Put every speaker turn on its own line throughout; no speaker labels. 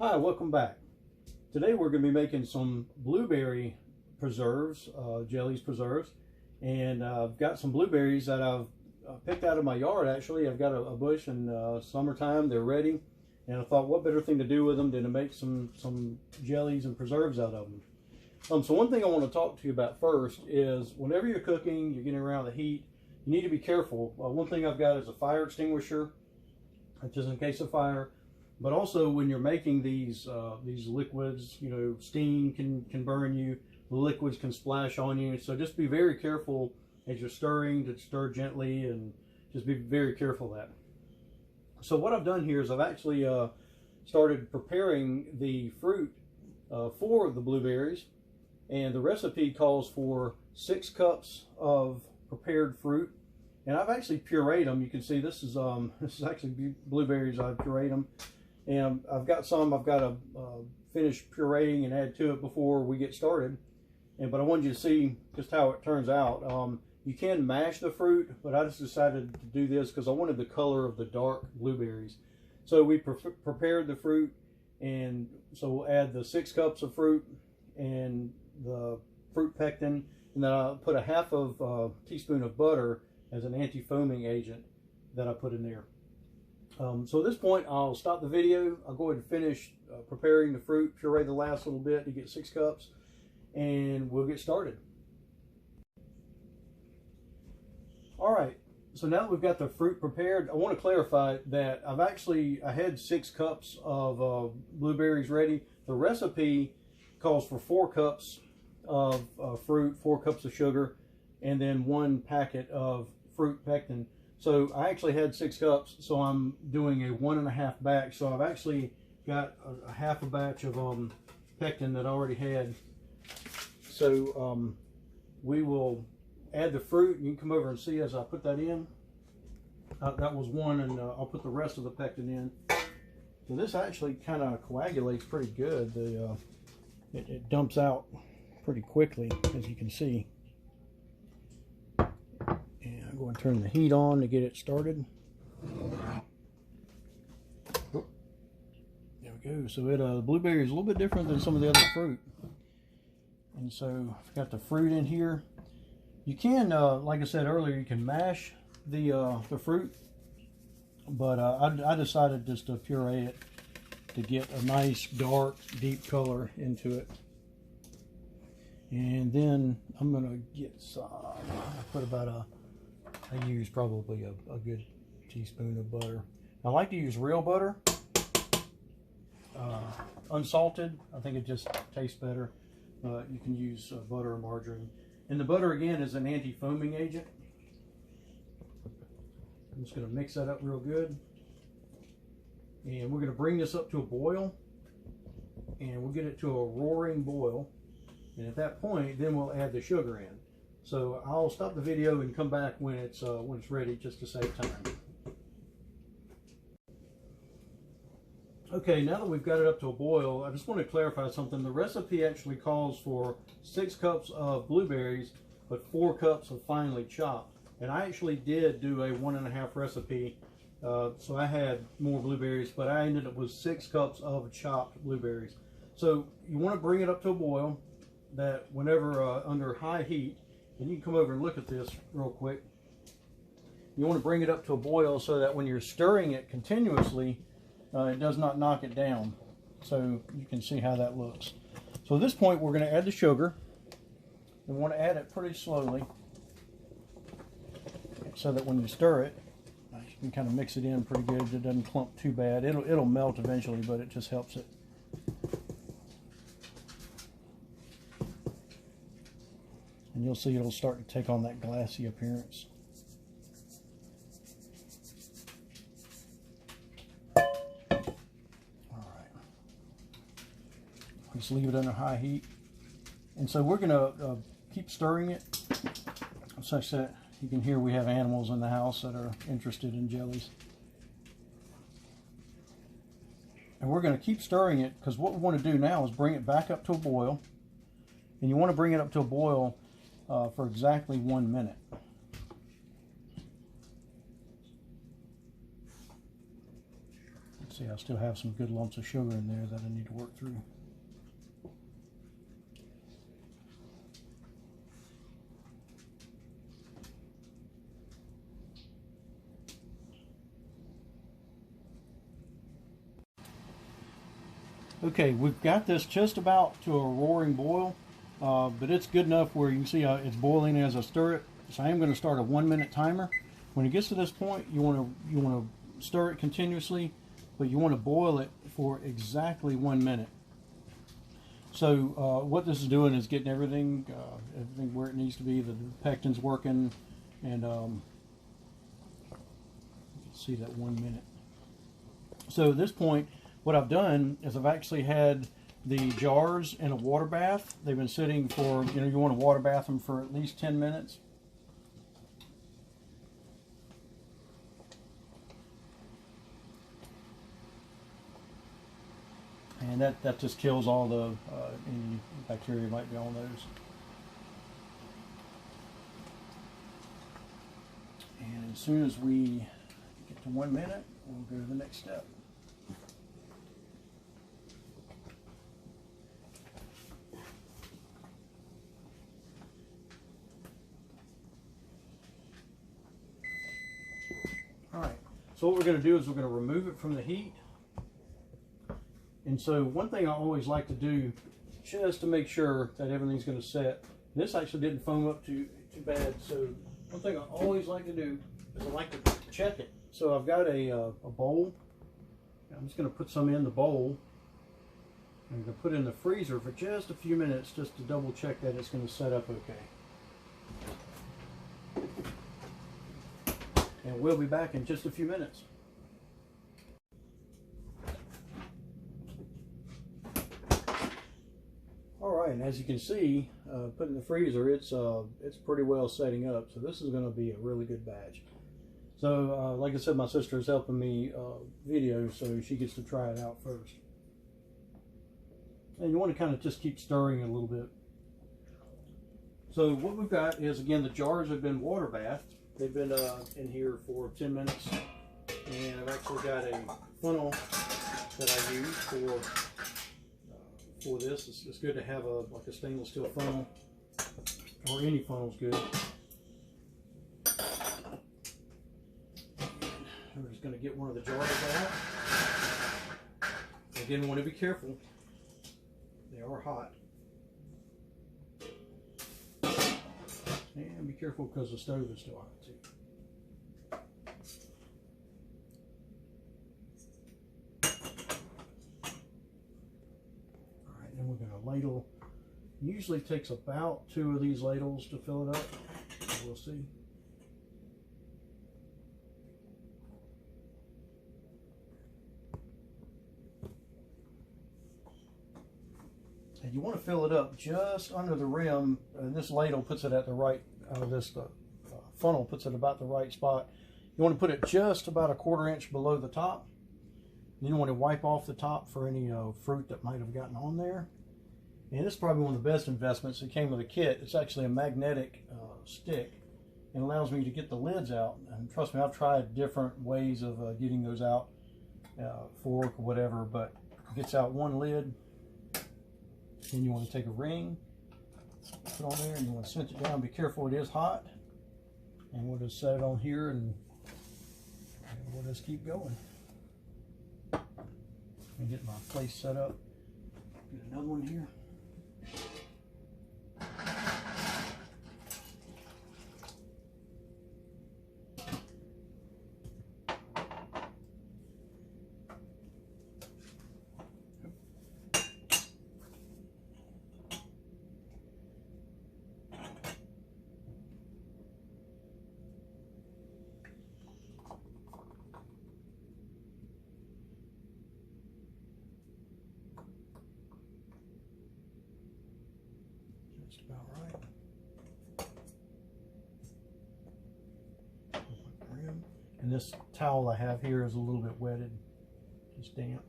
Hi, welcome back. Today we're going to be making some blueberry preserves, jellies preserves, and I've got some blueberries that I've picked out of my yard. Actually, I've got a bush in summertime. They're ready, and I thought, what better thing to do with them than to make some jellies and preserves out of them. So one thing I want to talk to you about first is whenever you're cooking, you're getting around the heat, you need to be careful. One thing I've got is a fire extinguisher, just in case of fire. But also when you're making these liquids, you know, steam can burn you. The liquids can splash on you. So just be very careful as you're stirring, to stir gently, and just be very careful of that. So what I've done here is I've actually started preparing the fruit for the blueberries, and the recipe calls for 6 cups of prepared fruit. And I've actually pureed them. You can see this is actually blueberries. I've pureed them. And I've got to finish pureeing and add to it before we get started. But I wanted you to see just how it turns out. You can mash the fruit, but I just decided to do this because I wanted the color of the dark blueberries. So we prepared the fruit, and so we'll add the 6 cups of fruit and the fruit pectin, and then I'll put a half of a teaspoon of butter as an anti-foaming agent that I put in there. So at this point, I'll stop the video. I'll go ahead and finish preparing the fruit, puree the last little bit to get 6 cups, and we'll get started. All right, so now that we've got the fruit prepared, I want to clarify that I had 6 cups of blueberries ready. The recipe calls for 4 cups of fruit, 4 cups of sugar, and then 1 packet of fruit pectin. So I actually had 6 cups, so I'm doing a 1.5 batch. So I've actually got a half a batch of pectin that I already had. So we will add the fruit. You can come over and see as I put that in. That was 1, and I'll put the rest of the pectin in. So this actually kind of coagulates pretty good. It dumps out pretty quickly, as you can see. I'm going to turn the heat on to get it started. There we go. So the blueberry is a little bit different than some of the other fruit. And so I've got the fruit in here. You can, like I said earlier, you can mash the fruit, but I decided just to puree it to get a nice dark, deep color into it. And then I'm going to get some, I use probably a good teaspoon of butter. I like to use real butter, unsalted. I think it just tastes better. You can use butter or margarine. And the butter, again, is an anti-foaming agent. I'm just going to mix that up real good. And we're going to bring this up to a boil. And we'll get it to a roaring boil. And at that point, then we'll add the sugar in. So I'll stop the video and come back when it's ready, just to save time. Okay, now that we've got it up to a boil, I just want to clarify something. The recipe actually calls for 6 cups of blueberries, but 4 cups of finely chopped. And I actually did do a 1.5 recipe, so I had more blueberries, but I ended up with 6 cups of chopped blueberries. So you want to bring it up to a boil, that whenever under high heat, and you can come over and look at this real quick. You want to bring it up to a boil so that when you're stirring it continuously, it does not knock it down. So you can see how that looks. So at this point, we're going to add the sugar. We want to add it pretty slowly so that when you stir it, you can kind of mix it in pretty good. It doesn't clump too bad. It'll melt eventually, but it just helps it. And you'll see it'll start to take on that glassy appearance. Just leave it under high heat. And so we're going to keep stirring it such that you can hear we have animals in the house that are interested in jellies. And we're going to keep stirring it because what we want to do now is bring it back up to a boil. And you want to bring it up to a boil for exactly 1 minute. See, I still have some good lumps of sugar in there that I need to work through. Okay, we've got this just about to a roaring boil, but it's good enough where you can see it's boiling as I stir it. So I am going to start a 1 minute timer. When it gets to this point, you want to stir it continuously, but you want to boil it for exactly 1 minute. So what this is doing is getting everything where it needs to be. The pectin's working, and you can see that 1 minute. So at this point, what I've done is I've actually had the jars in a water bath. They've been sitting for, you want to water bath them for at least 10 minutes. And that just kills all the any bacteria might be on those. And as soon as we get to 1 minute, we'll go to the next step. So what we're going to do is we're going to remove it from the heat. And so one thing I always like to do, just to make sure that everything's going to set, this actually didn't foam up too bad. So one thing I always like to do is I like to check it. So I've got a bowl. I'm just going to put some in the bowl. I'm going to put it in the freezer for just a few minutes just to double check that it's going to set up okay. And we'll be back in just a few minutes. All right, and as you can see, put in the freezer, it's pretty well setting up. So this is going to be a really good batch. So like I said, my sister is helping me video, so she gets to try it out first. And you want to kind of just keep stirring it a little bit. So what we've got is, again, the jars have been water bathed. They've been in here for 10 minutes, and I've actually got a funnel that I use for this. It's good to have like a stainless steel funnel, or any funnel's good. And we're just going to get one of the jars out. Again, want to be careful. They are hot. And be careful because the stove is still hot too. Alright, then we're going to ladle. Usually takes about 2 of these ladles to fill it up. We'll see. And you want to fill it up just under the rim, and this ladle puts it at the right, this funnel puts it about the right spot. You want to put it just about a 1/4 inch below the top. Then you want to wipe off the top for any fruit that might have gotten on there. And this is probably one of the best investments. It came with a kit. It's actually a magnetic stick, and allows me to get the lids out. And trust me, I've tried different ways of getting those out, fork or whatever, but it gets out one lid. Then you want to take a ring, put on there, and you want to cinch it down. Be careful, it is hot. And we'll just set it on here, and we'll just keep going. And get my place set up. Get another one here. Just about right. And this towel I have here is a little bit wetted, just damp.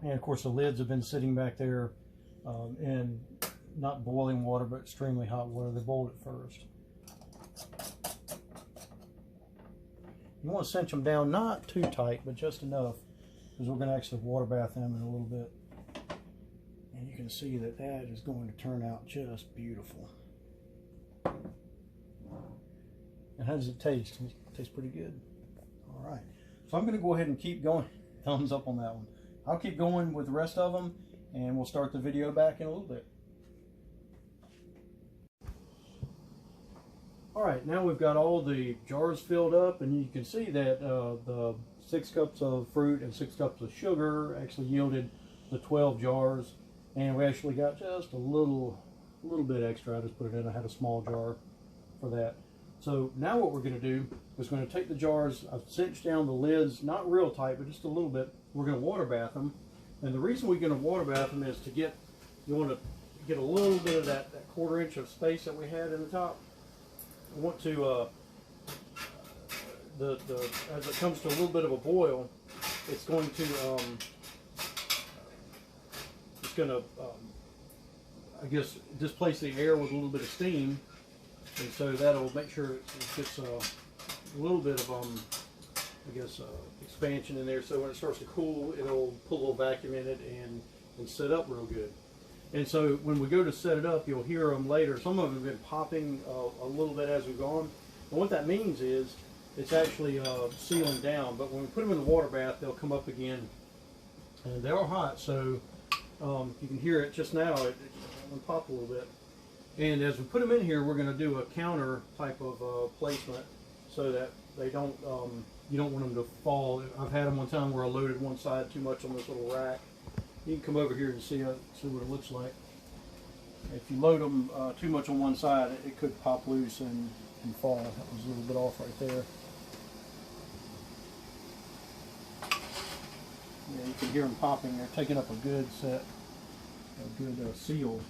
And of course the lids have been sitting back there in not boiling water, but extremely hot water. They boiled it first. You want to cinch them down, not too tight, but just enough, because we're going to actually water bath them in a little bit. And you can see that that is going to turn out just beautiful. And how does it taste? It tastes pretty good. All right. So I'm going to go ahead and keep going. Thumbs up on that one. I'll keep going with the rest of them, and we'll start the video back in a little bit. All right, now we've got all the jars filled up, and you can see that the 6 cups of fruit and 6 cups of sugar actually yielded the 12 jars, and we actually got just a little bit extra. I just put it in. I had a small jar for that. So now what we're going to do is going to take the jars. I've cinched down the lids, not real tight, but just a little bit. We're going to water bath them, and the reason we're going to water bath them is to get, you want to get a little bit of that 1/4 inch of space that we had in the top. I want to, as it comes to a little bit of a boil, it's going to, I guess, displace the air with a little bit of steam, and so that'll make sure it gets a little bit of, I guess, expansion in there. So when it starts to cool, it'll put a little vacuum in it and set up real good. And so when we go to set it up, you'll hear them later. Some of them have been popping a little bit as we've gone. And what that means is it's actually sealing down. But when we put them in the water bath, they'll come up again. And they are hot, so you can hear it just now. It will pop a little bit. And as we put them in here, we're going to do a counter type of placement so that they don't, you don't want them to fall. I've had them one time where I loaded one side too much on this little rack. You can come over here and see what it looks like. If you load them too much on one side, it could pop loose and fall. That was a little bit off right there. Yeah, you can hear them popping. They're taking up a good set, a good seal.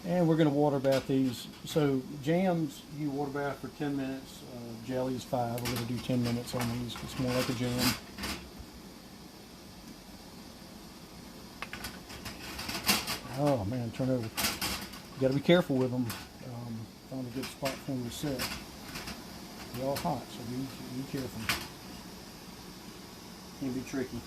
And we're going to water bath these. So jams, you water bath for 10 minutes. Jellies 5. We're going to do 10 minutes on these. It's more like a jam. Oh man, turn over. You got to be careful with them. Find a good spot for them to sit. They're all hot, so be careful. Can be tricky.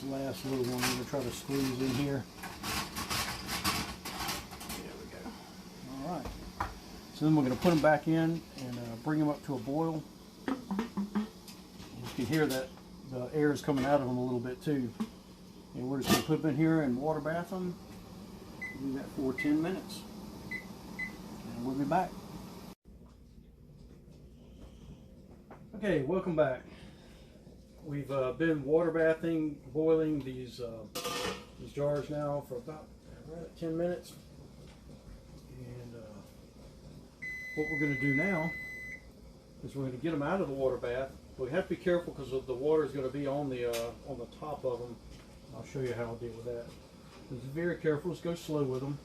Last little one, I'm going to try to squeeze in here. There we go. All right. So then we're going to put them back in and bring them up to a boil. You can hear that the air is coming out of them a little bit too. And we're just going to put them in here and water bath them. Do that for 10 minutes. And we'll be back. Okay, welcome back. We've been water bathing, boiling these jars now for about 10 minutes. And what we're going to do now is we're going to get them out of the water bath. We have to be careful because the water is going to be on the top of them. I'll show you how I'll deal with that. Just be very careful. Just go slow with them.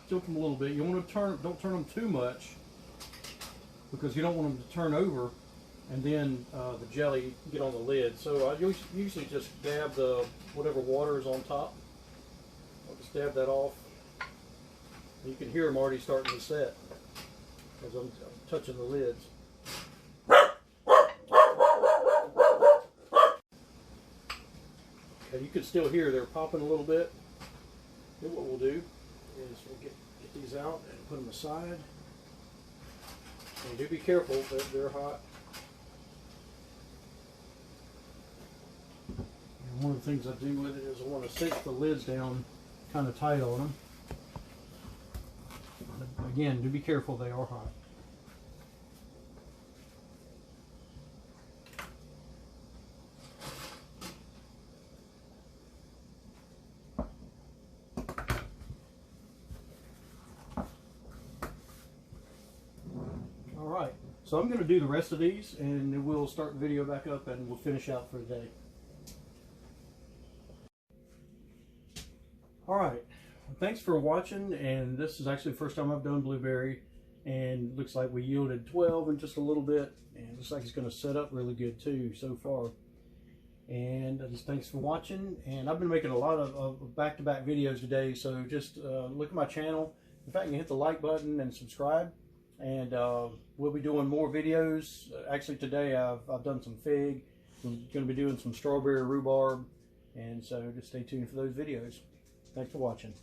Tilt them a little bit. You want to don't turn them too much because you don't want them to turn over and then the jelly get on the lid. So I usually just dab whatever water is on top. I'll just dab that off. And you can hear them already starting to set as I'm touching the lids. Okay, you can still hear they're popping a little bit. Then what we'll do is we'll get these out and put them aside. And do be careful, they're hot. One of the things I do with it is I want to cinch the lids down kind of tight on them. Again, do be careful, they are hot. All right, so I'm going to do the rest of these and then we'll start the video back up and we'll finish out for the day. All right, thanks for watching, and this is actually the first time I've done blueberry, and looks like we yielded 12 in just a little bit, and looks like it's going to set up really good too so far. And just thanks for watching, and I've been making a lot of back-to-back videos today, so just look at my channel. In fact, you can hit the like button and subscribe, and we'll be doing more videos. Actually today I've done some fig. I'm going to be doing some strawberry rhubarb, and so just stay tuned for those videos. Thanks for watching.